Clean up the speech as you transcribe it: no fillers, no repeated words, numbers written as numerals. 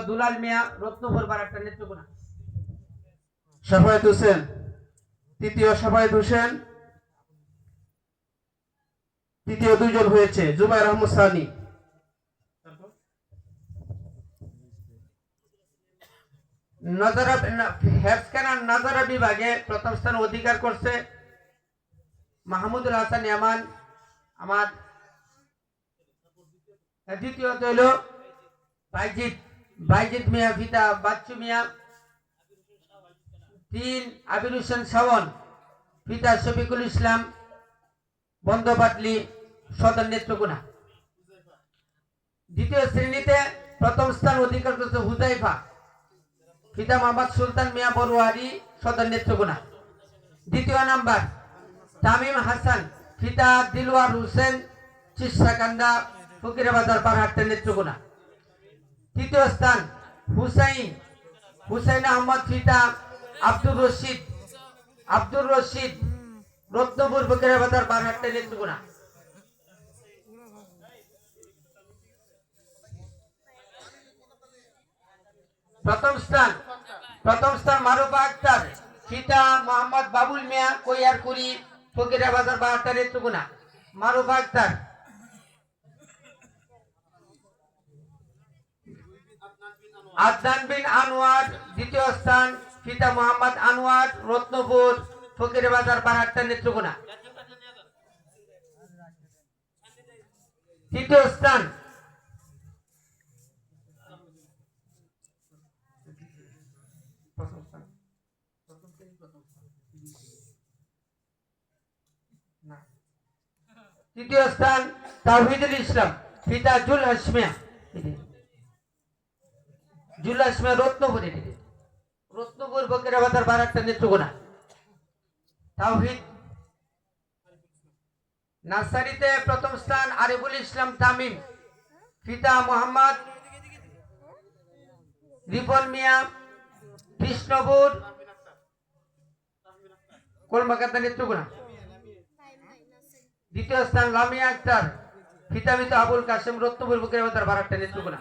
দুলাল মিয়া রত্নপুর বারাকটা নেত্রকোনা। সাফায়েত হোসেন, তৃতীয় সাফায়েত হোসেন, তৃতীয় দুইজন হয়েছে জুবাইর আহমদ সানি। নাজারা বিভাগে প্রথম স্থান অধিকার করছে মাহমুদুল হাসান ইয়ামান। আমার দ্বিতীয়ত হইল বাইজিদ মিয়া, পিতা বাচ্চু মিয়া। 3 আবির হোসেন শাওন, পিতা শফিকুল ইসলাম, বন্দপাটলি, সদর নেত্রকোনা। দ্বিতীয় শ্রেণীতে প্রথম স্থান অধিকার করেছে হুজাইফা, পিতা মোহাম্মদ সুলতান মিয়া বড়ুয়ারি, সদর নেত্রকোনা। দ্বিতীয় নাম্বার তামিম হাসান, পিতা দিলওয়ার হোসেন, চিসাকান্দা, ফকিরাবাজার পারহাট, নেত্রকোনা। তৃতীয় স্থান হুসাইন আহমদ, পিতা আব্দুর রশিদ, রত্নপুর, ফকিরাবাজার পারহাট, নেত্রকোনা। প্রথম স্থান মারুফা আক্তার, পিতা মোহাম্মদ বাবুল মিয়া, কৈয়ারকুড়ি, ফকিরাবাজার পারহাট, নেত্রকোনা। মারুফা আক্তার। আদনান বিন আনোয়ার, দ্বিতীয় স্থান, পিতা মোহাম্মদ আনোয়ার, রত্নপুর, ফকিরাবাজার পারহাট, নেত্রকোনা। তৃতীয় স্থান তাওহীদুল ইসলাম, পিতা জুল হাসমিয়া, রত্নপুর, ফকিরাবাজার পারহাট, নেত্রকোনা। তাওহীদ। নার্সারিতে প্রথম স্থান আরিফুল ইসলাম তামিম, পিতা মোহাম্মদ রিপন মিয়া, কৃষ্ণপুর, কলমাকাতা, নেত্রকোনা। দ্বিতীয় স্থান লামিয়া আক্তার, পিতা আবুল কাসেম, রত্নপুর, ফকিরাবাজার পারহাট, নেত্রকোনা।